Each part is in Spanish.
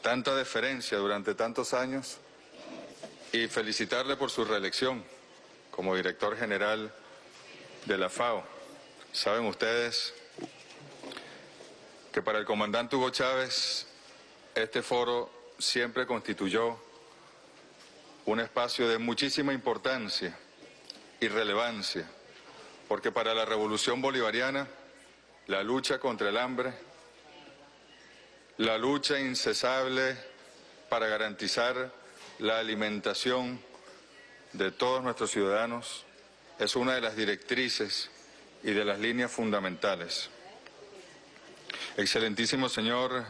tanta deferencia durante tantos años y felicitarle por su reelección como director general de la FAO. Saben ustedes que para el comandante Hugo Chávez este foro siempre constituyó un espacio de muchísima importancia y relevancia, porque para la revolución bolivariana la lucha contra el hambre, la lucha incesable para garantizar la alimentación de todos nuestros ciudadanos es una de las directrices y de las líneas fundamentales. Excelentísimo señor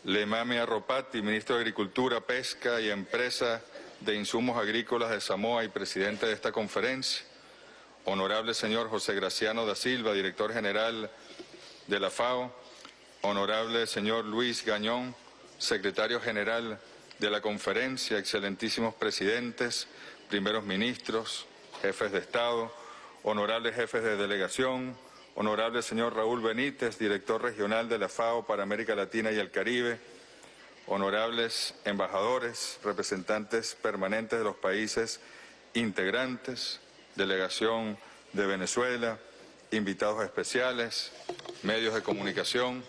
Lemame Arropati, ministro de Agricultura, Pesca y Empresa de Insumos Agrícolas de Samoa y presidente de esta conferencia. Honorable señor José Graciano da Silva, director general de la FAO. Honorable señor Luis Gañón, secretario general de la conferencia. Excelentísimos presidentes, primeros ministros, jefes de Estado, honorables jefes de delegación, honorable señor Raúl Benítez, director regional de la FAO para América Latina y el Caribe, honorables embajadores, representantes permanentes de los países integrantes, delegación de Venezuela, invitados especiales, medios de comunicación.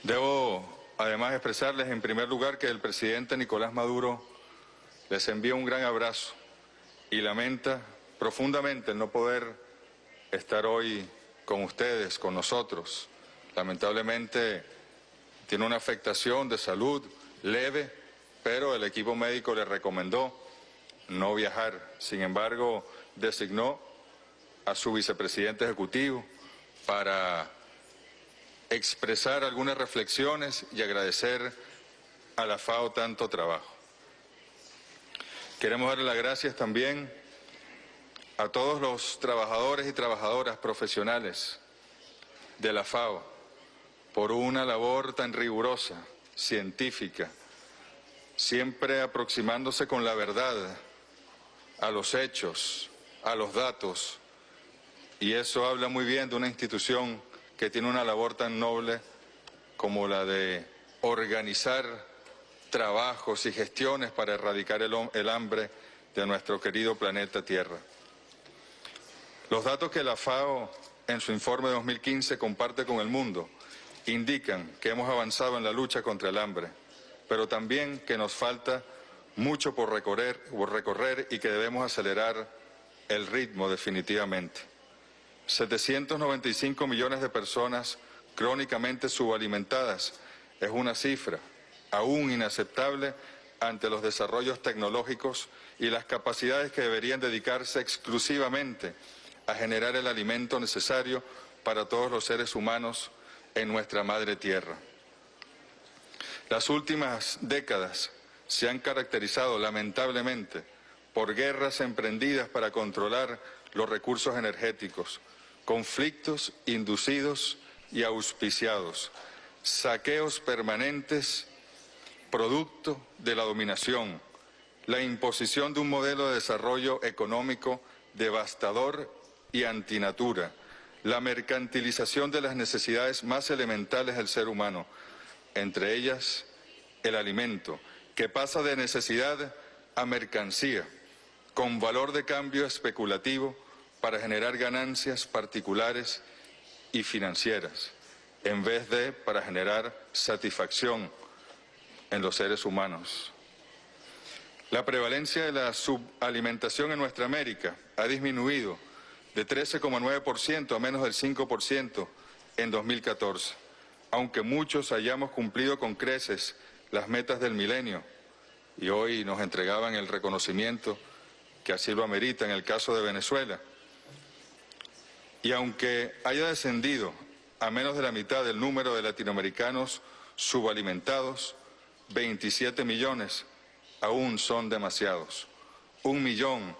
Debo además expresarles en primer lugar que el presidente Nicolás Maduro les envía un gran abrazo y lamenta profundamente el no poder estar hoy con ustedes, con nosotros. Lamentablemente tiene una afectación de salud leve, pero el equipo médico le recomendó no viajar. Sin embargo, designó a su vicepresidente ejecutivo para expresar algunas reflexiones y agradecer a la FAO tanto trabajo. Queremos darle las gracias también a todos los trabajadores y trabajadoras profesionales de la FAO por una labor tan rigurosa, científica, siempre aproximándose con la verdad a los hechos, a los datos, y eso habla muy bien de una institución que tiene una labor tan noble como la de organizar trabajos y gestiones para erradicar el hambre de nuestro querido planeta Tierra. Los datos que la FAO en su informe de 2015 comparte con el mundo indican que hemos avanzado en la lucha contra el hambre, pero también que nos falta mucho por recorrer y que debemos acelerar el ritmo definitivamente. 795 millones de personas crónicamente subalimentadas es una cifra aún inaceptable ante los desarrollos tecnológicos y las capacidades que deberían dedicarse exclusivamente a generar el alimento necesario para todos los seres humanos en nuestra madre tierra. Las últimas décadas se han caracterizado lamentablemente por guerras emprendidas para controlar los recursos energéticos, conflictos inducidos y auspiciados, saqueos permanentes producto de la dominación, la imposición de un modelo de desarrollo económico devastador y antinatura, la mercantilización de las necesidades más elementales del ser humano, entre ellas el alimento, que pasa de necesidad a mercancía, con valor de cambio especulativo para generar ganancias particulares y financieras, en vez de para generar satisfacción en los seres humanos. La prevalencia de la subalimentación en nuestra América ha disminuido de 13,9% a menos del 5% en 2014, aunque muchos hayamos cumplido con creces las metas del milenio, y hoy nos entregaban el reconocimiento que así lo amerita en el caso de Venezuela. Y aunque haya descendido a menos de la mitad del número de latinoamericanos subalimentados, 27 millones aún son demasiados. 1 millón,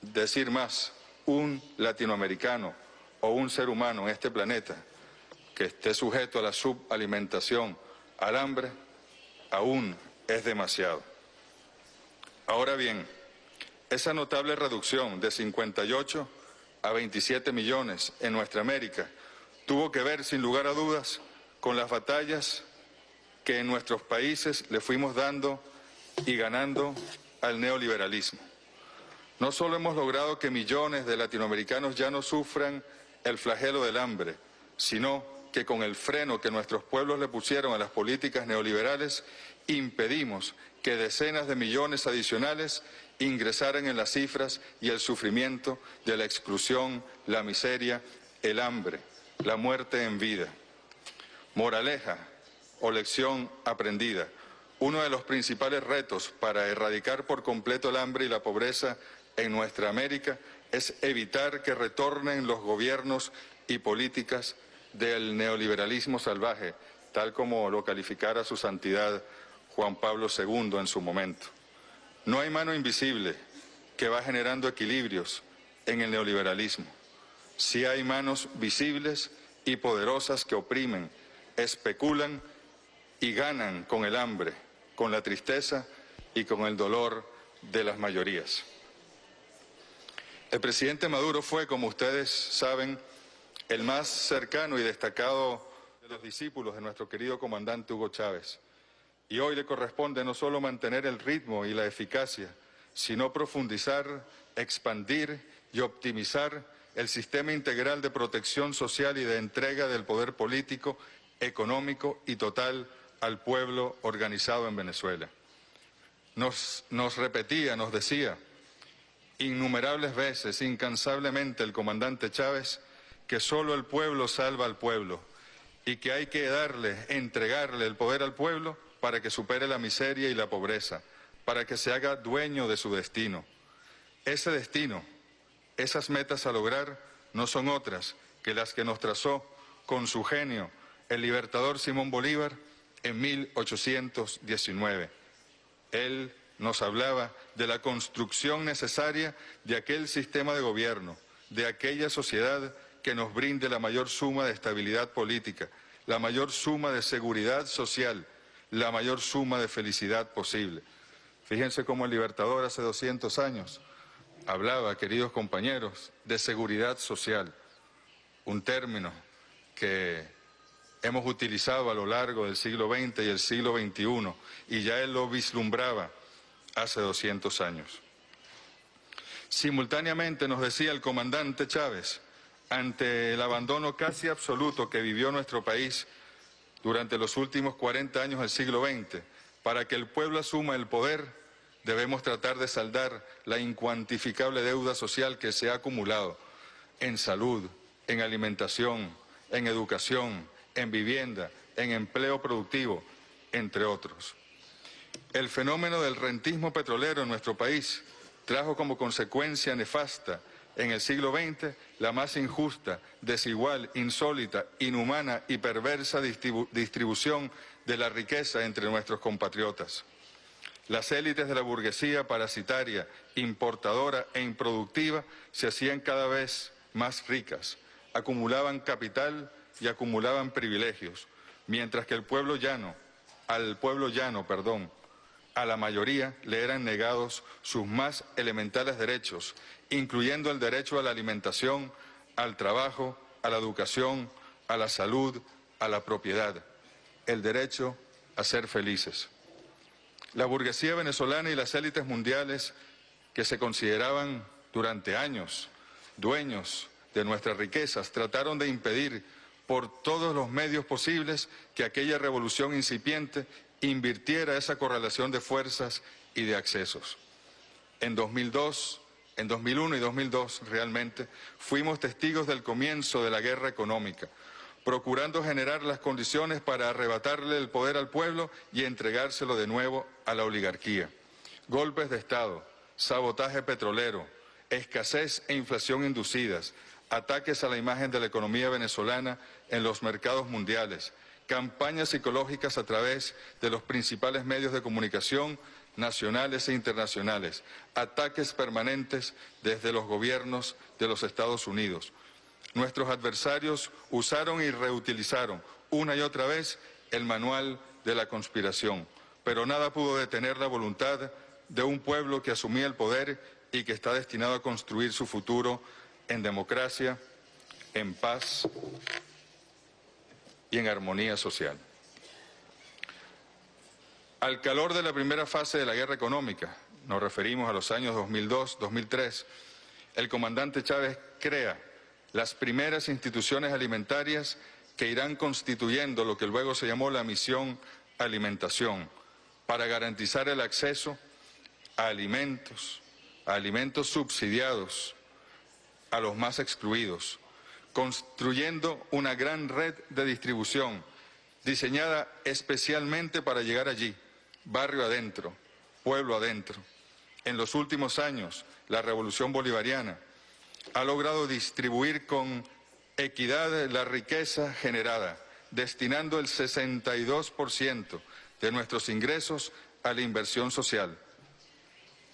decir más, un latinoamericano o un ser humano en este planeta que esté sujeto a la subalimentación, al hambre, aún es demasiado. Ahora bien, esa notable reducción de 58 a 27 millones en nuestra América tuvo que ver, sin lugar a dudas, con las batallas que en nuestros países le fuimos dando y ganando al neoliberalismo. No solo hemos logrado que millones de latinoamericanos ya no sufran el flagelo del hambre, sino que con el freno que nuestros pueblos le pusieron a las políticas neoliberales, impedimos que decenas de millones adicionales ingresaran en las cifras y el sufrimiento de la exclusión, la miseria, el hambre, la muerte en vida. Moraleja o lección aprendida. Uno de los principales retos para erradicar por completo el hambre y la pobreza en nuestra América es evitar que retornen los gobiernos y políticas del neoliberalismo salvaje, tal como lo calificara su santidad Juan Pablo II en su momento. No hay mano invisible que va generando equilibrios en el neoliberalismo. Sí hay manos visibles y poderosas que oprimen, especulan y ganan con el hambre, con la tristeza y con el dolor de las mayorías. El presidente Maduro fue, como ustedes saben, el más cercano y destacado de los discípulos de nuestro querido comandante Hugo Chávez. Y hoy le corresponde no solo mantener el ritmo y la eficacia, sino profundizar, expandir y optimizar el sistema integral de protección social y de entrega del poder político, económico y total al pueblo organizado en Venezuela. Nos repetía, nos decía innumerables veces, incansablemente, el comandante Chávez, que solo el pueblo salva al pueblo y que hay que entregarle el poder al pueblo para que supere la miseria y la pobreza, para que se haga dueño de su destino. Ese destino, esas metas a lograr, no son otras que las que nos trazó con su genio el libertador Simón Bolívar en 1819. Él nos hablaba de la construcción necesaria de aquel sistema de gobierno, de aquella sociedad que nos brinde la mayor suma de estabilidad política, la mayor suma de seguridad social, la mayor suma de felicidad posible. Fíjense cómo el libertador hace 200 años hablaba, queridos compañeros, de seguridad social, un término que hemos utilizado a lo largo del siglo XX y el siglo XXI, y ya él lo vislumbraba hace 200 años. Simultáneamente nos decía el comandante Chávez, ante el abandono casi absoluto que vivió nuestro país durante los últimos 40 años del siglo XX, para que el pueblo asuma el poder, debemos tratar de saldar la incuantificable deuda social que se ha acumulado en salud, en alimentación, en educación, en vivienda, en empleo productivo, entre otros. El fenómeno del rentismo petrolero en nuestro país trajo como consecuencia nefasta en el siglo XX la más injusta, desigual, insólita, inhumana y perversa distribución de la riqueza entre nuestros compatriotas. Las élites de la burguesía parasitaria, importadora e improductiva se hacían cada vez más ricas, acumulaban capital y acumulaban privilegios, mientras que al pueblo llano, a la mayoría le eran negados sus más elementales derechos, incluyendo el derecho a la alimentación, al trabajo, a la educación, a la salud, a la propiedad, el derecho a ser felices. La burguesía venezolana y las élites mundiales, que se consideraban durante años dueños de nuestras riquezas, trataron de impedir por todos los medios posibles que aquella revolución incipiente invirtiera esa correlación de fuerzas y de accesos. En 2001 y 2002 realmente fuimos testigos del comienzo de la guerra económica, procurando generar las condiciones para arrebatarle el poder al pueblo y entregárselo de nuevo a la oligarquía. Golpes de Estado, sabotaje petrolero, escasez e inflación inducidas, ataques a la imagen de la economía venezolana en los mercados mundiales, campañas psicológicas a través de los principales medios de comunicación nacionales e internacionales, ataques permanentes desde los gobiernos de los Estados Unidos. Nuestros adversarios usaron y reutilizaron una y otra vez el manual de la conspiración, pero nada pudo detener la voluntad de un pueblo que asumía el poder y que está destinado a construir su futuro en democracia, en paz y en armonía social. Al calor de la primera fase de la guerra económica, nos referimos a los años 2002-2003, el comandante Chávez crea las primeras instituciones alimentarias que irán constituyendo lo que luego se llamó la misión alimentación, para garantizar el acceso a alimentos subsidiados a los más excluidos, construyendo una gran red de distribución diseñada especialmente para llegar allí, barrio adentro, pueblo adentro. En los últimos años, la Revolución Bolivariana ha logrado distribuir con equidad la riqueza generada, destinando el 62% de nuestros ingresos a la inversión social.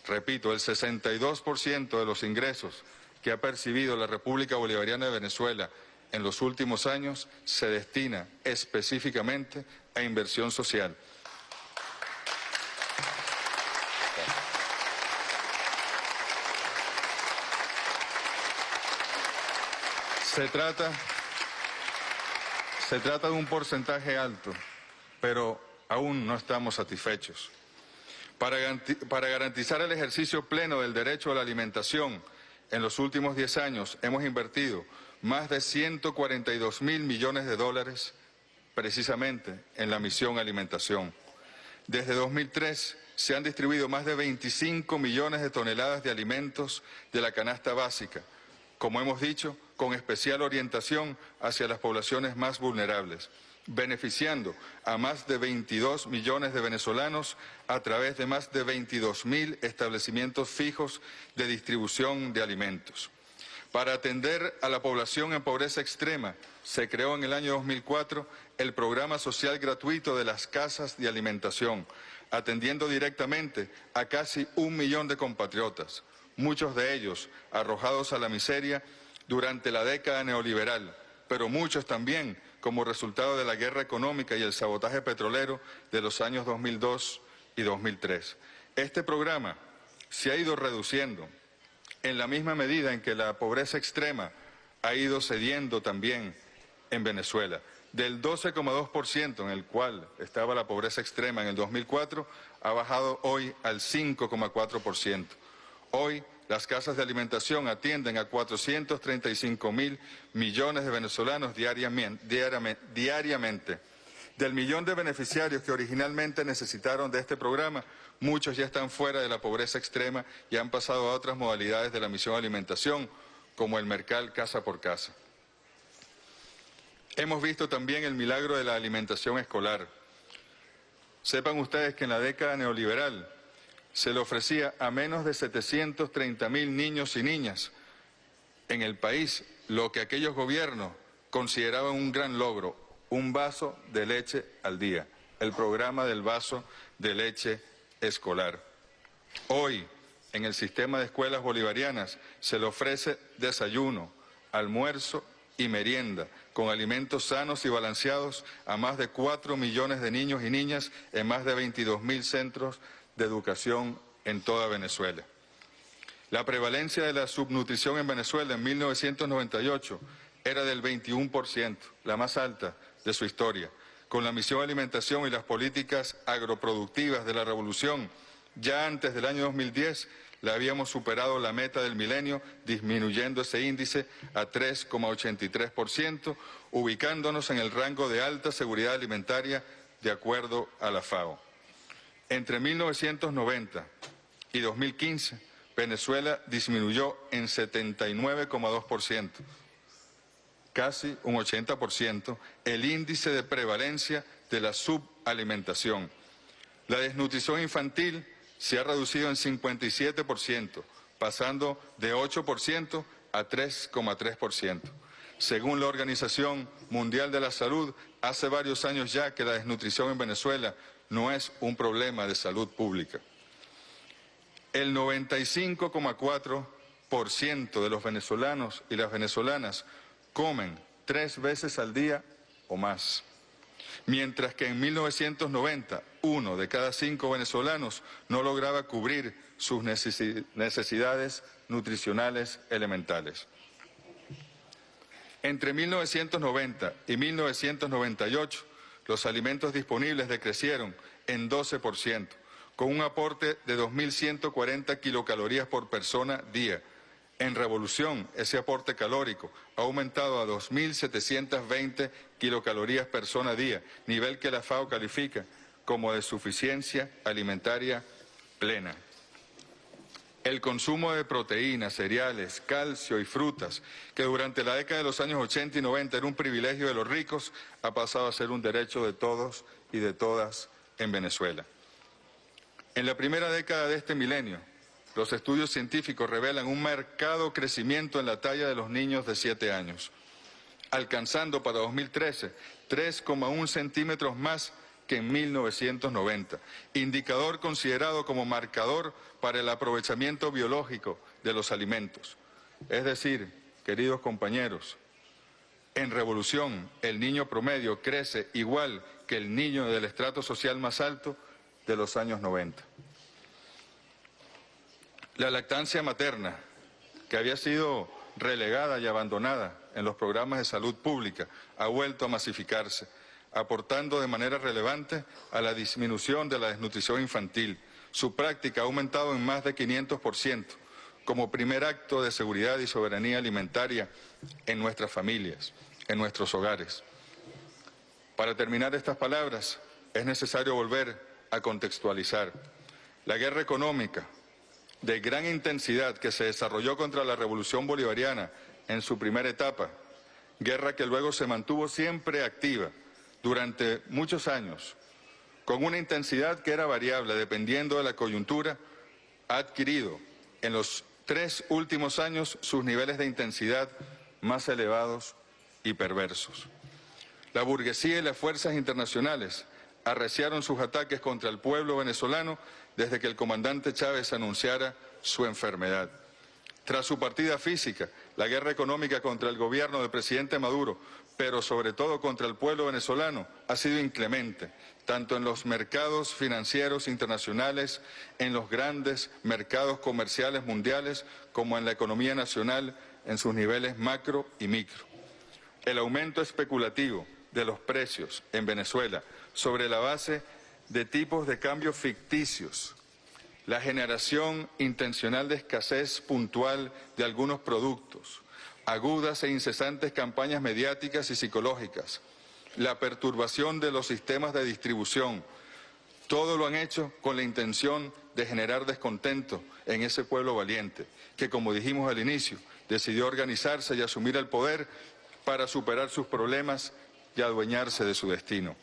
Repito, el 62% de los ingresos que ha percibido la República Bolivariana de Venezuela en los últimos años se destina específicamente a inversión social. Se trata de un porcentaje alto, pero aún no estamos satisfechos. Para garantizar el ejercicio pleno del derecho a la alimentación, en los últimos 10 años hemos invertido más de 142.000 millones de dólares precisamente en la misión alimentación. Desde 2003 se han distribuido más de 25 millones de toneladas de alimentos de la canasta básica, como hemos dicho, con especial orientación hacia las poblaciones más vulnerables, beneficiando a más de 22 millones de venezolanos a través de más de 22.000 establecimientos fijos de distribución de alimentos. Para atender a la población en pobreza extrema, se creó en el año 2004 el programa social gratuito de las casas de alimentación, atendiendo directamente a casi 1 millón de compatriotas, muchos de ellos arrojados a la miseria durante la década neoliberal, pero muchos también como resultado de la guerra económica y el sabotaje petrolero de los años 2002 y 2003. Este programa se ha ido reduciendo en la misma medida en que la pobreza extrema ha ido cediendo también en Venezuela. Del 12,2% en el cual estaba la pobreza extrema en el 2004, ha bajado hoy al 5,4%. Hoy las casas de alimentación atienden a 435.000 millones de venezolanos diariamente. Del millón de beneficiarios que originalmente necesitaron de este programa, muchos ya están fuera de la pobreza extrema y han pasado a otras modalidades de la misión alimentación, como el Mercal Casa por Casa. Hemos visto también el milagro de la alimentación escolar. Sepan ustedes que en la década neoliberal se le ofrecía a menos de 730.000 niños y niñas en el país lo que aquellos gobiernos consideraban un gran logro, un vaso de leche al día, el programa del vaso de leche escolar. Hoy, en el sistema de escuelas bolivarianas, se le ofrece desayuno, almuerzo y merienda, con alimentos sanos y balanceados a más de 4 millones de niños y niñas en más de 22.000 centros de educación en toda Venezuela. La prevalencia de la subnutrición en Venezuela en 1998 era del 21%, la más alta de su historia. Con la misión alimentación y las políticas agroproductivas de la revolución, ya antes del año 2010, la habíamos superado la meta del milenio, disminuyendo ese índice a 3,83%, ubicándonos en el rango de alta seguridad alimentaria de acuerdo a la FAO. Entre 1990 y 2015, Venezuela disminuyó en 79,2%, casi un 80%, el índice de prevalencia de la subalimentación. La desnutrición infantil se ha reducido en 57%, pasando de 8% a 3,3%. Según la Organización Mundial de la Salud, hace varios años ya que la desnutrición en Venezuela no es un problema de salud pública. El 95,4% de los venezolanos y las venezolanas comen 3 veces al día o más, mientras que en 1990, 1 de cada 5 venezolanos no lograba cubrir sus necesidades nutricionales elementales. Entre 1990 y 1998, los alimentos disponibles decrecieron en 12%, con un aporte de 2.140 kilocalorías por persona día. En Revolución, ese aporte calórico ha aumentado a 2.720 kilocalorías persona día, nivel que la FAO califica como de suficiencia alimentaria plena. El consumo de proteínas, cereales, calcio y frutas, que durante la década de los años 80 y 90 era un privilegio de los ricos, ha pasado a ser un derecho de todos y de todas en Venezuela. En la primera década de este milenio, los estudios científicos revelan un marcado crecimiento en la talla de los niños de 7 años, alcanzando para 2013 3,1 centímetros más que en 1990, indicador considerado como marcador para el aprovechamiento biológico de los alimentos. Es decir, queridos compañeros, en Revolución el niño promedio crece igual que el niño del estrato social más alto de los años 90. La lactancia materna, que había sido relegada y abandonada en los programas de salud pública, ha vuelto a masificarse, aportando de manera relevante a la disminución de la desnutrición infantil. Su práctica ha aumentado en más de 500%, como primer acto de seguridad y soberanía alimentaria en nuestras familias, en nuestros hogares. Para terminar estas palabras, es necesario volver a contextualizar. La guerra económica de gran intensidad que se desarrolló contra la Revolución Bolivariana en su primera etapa, guerra que luego se mantuvo siempre activa durante muchos años, con una intensidad que era variable dependiendo de la coyuntura, ha adquirido en los 3 últimos años sus niveles de intensidad más elevados y perversos. La burguesía y las fuerzas internacionales arreciaron sus ataques contra el pueblo venezolano desde que el comandante Chávez anunciara su enfermedad. Tras su partida física, la guerra económica contra el gobierno del presidente Maduro, pero sobre todo contra el pueblo venezolano, ha sido inclemente, tanto en los mercados financieros internacionales, en los grandes mercados comerciales mundiales, como en la economía nacional en sus niveles macro y micro. El aumento especulativo de los precios en Venezuela sobre la base de tipos de cambio ficticios, la generación intencional de escasez puntual de algunos productos, agudas e incesantes campañas mediáticas y psicológicas, la perturbación de los sistemas de distribución, todo lo han hecho con la intención de generar descontento en ese pueblo valiente, que, como dijimos al inicio, decidió organizarse y asumir el poder para superar sus problemas y adueñarse de su destino.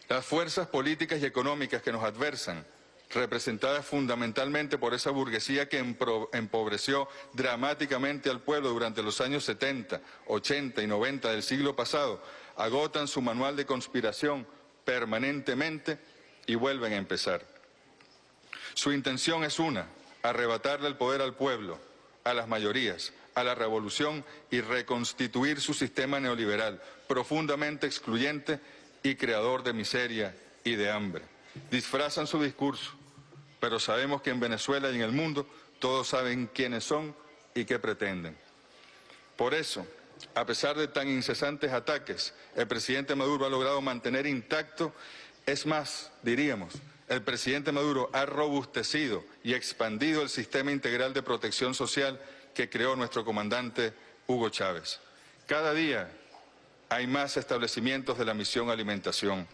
Las fuerzas políticas y económicas que nos adversan, representadas fundamentalmente por esa burguesía que empobreció dramáticamente al pueblo durante los años 70, 80 y 90 del siglo pasado, agotan su manual de conspiración permanentemente y vuelven a empezar. Su intención es una: arrebatarle el poder al pueblo, a las mayorías, a la revolución y reconstituir su sistema neoliberal, profundamente excluyente y creador de miseria y de hambre. Disfrazan su discurso, pero sabemos que en Venezuela y en el mundo todos saben quiénes son y qué pretenden. Por eso, a pesar de tan incesantes ataques, el presidente Maduro ha logrado mantener intacto, es más, diríamos, el presidente Maduro ha robustecido y expandido el sistema integral de protección social que creó nuestro comandante Hugo Chávez. Cada día hay más establecimientos de la misión alimentación.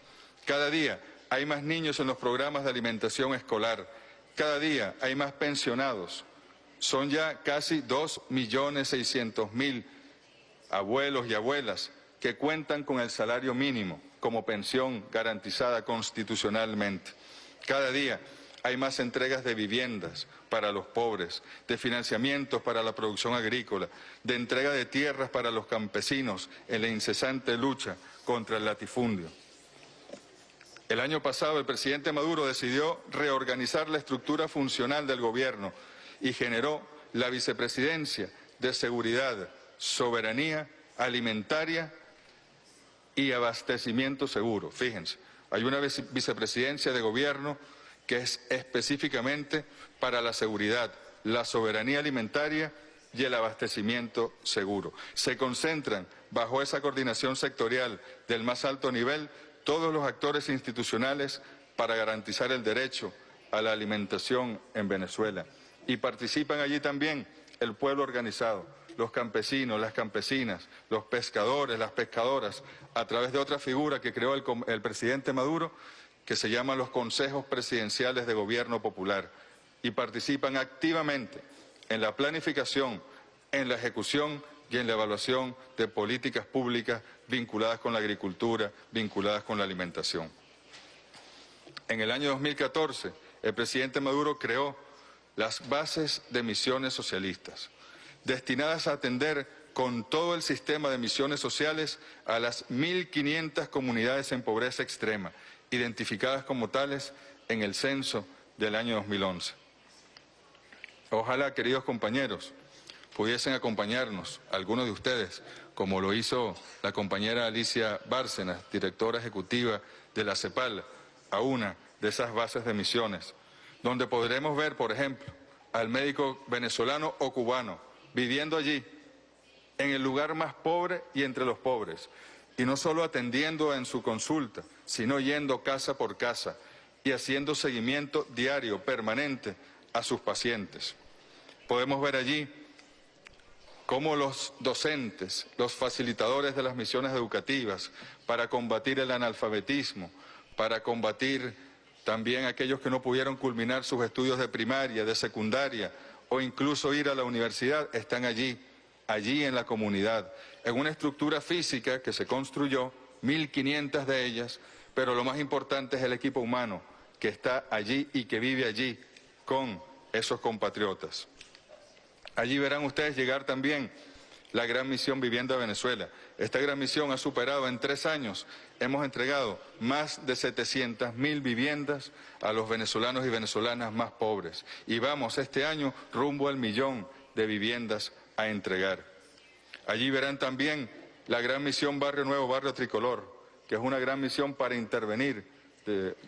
Cada día hay más niños en los programas de alimentación escolar. Cada día hay más pensionados. Son ya casi 2.600.000 abuelos y abuelas que cuentan con el salario mínimo como pensión garantizada constitucionalmente. Cada día hay más entregas de viviendas para los pobres, de financiamientos para la producción agrícola, de entrega de tierras para los campesinos en la incesante lucha contra el latifundio. El año pasado el presidente Maduro decidió reorganizar la estructura funcional del gobierno y generó la Vicepresidencia de Seguridad, Soberanía Alimentaria y Abastecimiento Seguro. Fíjense, hay una vicepresidencia de gobierno que es específicamente para la seguridad, la soberanía alimentaria y el abastecimiento seguro. Se concentran bajo esa coordinación sectorial del más alto nivel todos los actores institucionales para garantizar el derecho a la alimentación en Venezuela. Y participan allí también el pueblo organizado, los campesinos, las campesinas, los pescadores, las pescadoras, a través de otra figura que creó el presidente Maduro, que se llaman los consejos presidenciales de gobierno popular, y participan activamente en la planificación, en la ejecución y en la evaluación de políticas públicas vinculadas con la agricultura, vinculadas con la alimentación. En el año 2014, el presidente Maduro creó las bases de misiones socialistas, destinadas a atender con todo el sistema de misiones sociales a las 1.500 comunidades en pobreza extrema, identificadas como tales en el censo del año 2011. Ojalá, queridos compañeros, pudiesen acompañarnos, algunos de ustedes, como lo hizo la compañera Alicia Bárcenas, directora ejecutiva de la CEPAL, a una de esas bases de misiones, donde podremos ver, por ejemplo, al médico venezolano o cubano viviendo allí, en el lugar más pobre y entre los pobres, y no solo atendiendo en su consulta, sino yendo casa por casa y haciendo seguimiento diario, permanente, a sus pacientes. Podemos ver allí cómo los docentes, los facilitadores de las misiones educativas, para combatir el analfabetismo, para combatir también aquellos que no pudieron culminar sus estudios de primaria, de secundaria o incluso ir a la universidad, están allí en la comunidad, en una estructura física que se construyó, 1.500 de ellas, pero lo más importante es el equipo humano que está allí y que vive allí con esos compatriotas. Allí verán ustedes llegar también la gran misión Vivienda Venezuela. Esta gran misión ha superado en 3 años, hemos entregado más de 700.000 viviendas a los venezolanos y venezolanas más pobres. Y vamos este año rumbo al 1.000.000 de viviendas a entregar. Allí verán también la gran misión Barrio Nuevo, Barrio Tricolor, que es una gran misión para intervenir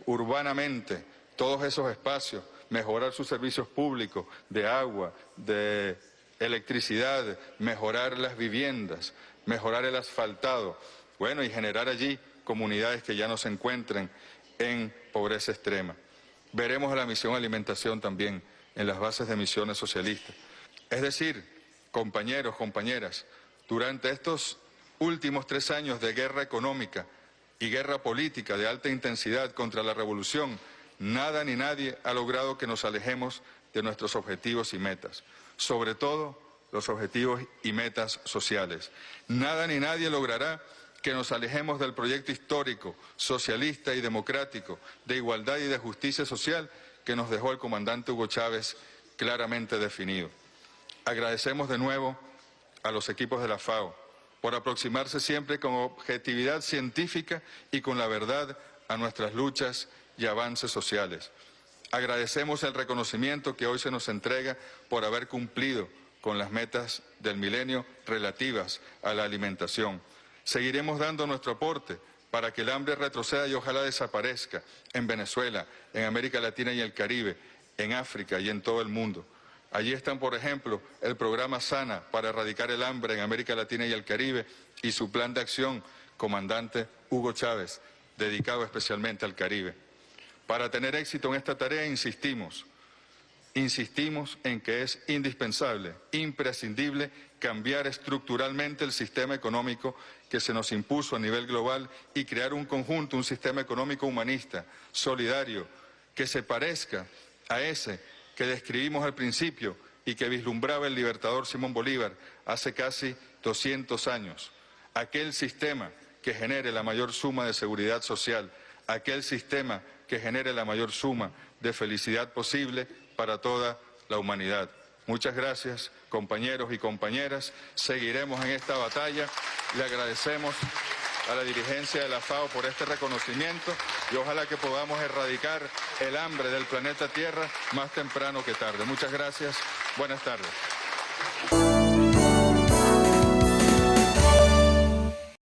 urbanamente todos esos espacios, mejorar sus servicios públicos de agua, de electricidad, mejorar las viviendas, mejorar el asfaltado, bueno, y generar allí comunidades que ya no se encuentren en pobreza extrema. Veremos a la misión alimentación también en las bases de misiones socialistas. Es decir, compañeros, compañeras, durante estos últimos 3 años de guerra económica y guerra política de alta intensidad contra la revolución, nada ni nadie ha logrado que nos alejemos de nuestros objetivos y metas, sobre todo los objetivos y metas sociales. Nada ni nadie logrará que nos alejemos del proyecto histórico, socialista y democrático, de igualdad y de justicia social que nos dejó el comandante Hugo Chávez claramente definido. Agradecemos de nuevo a los equipos de la FAO por aproximarse siempre con objetividad científica y con la verdad a nuestras luchas y avances sociales. Agradecemos el reconocimiento que hoy se nos entrega por haber cumplido con las metas del milenio relativas a la alimentación. Seguiremos dando nuestro aporte para que el hambre retroceda y ojalá desaparezca en Venezuela, en América Latina y el Caribe, en África y en todo el mundo. Allí están, por ejemplo, el programa SANA para erradicar el hambre en América Latina y el Caribe y su plan de acción, comandante Hugo Chávez, dedicado especialmente al Caribe. Para tener éxito en esta tarea insistimos en que es indispensable, imprescindible, cambiar estructuralmente el sistema económico que se nos impuso a nivel global y crear un conjunto, un sistema económico humanista, solidario, que se parezca a ese que describimos al principio y que vislumbraba el libertador Simón Bolívar hace casi 200 años. Aquel sistema que genere la mayor suma de seguridad social, aquel sistema que genere la mayor suma de felicidad posible para toda la humanidad. Muchas gracias, compañeros y compañeras. Seguiremos en esta batalla. Le agradecemos a la dirigencia de la FAO por este reconocimiento y ojalá que podamos erradicar el hambre del planeta Tierra más temprano que tarde. Muchas gracias. Buenas tardes.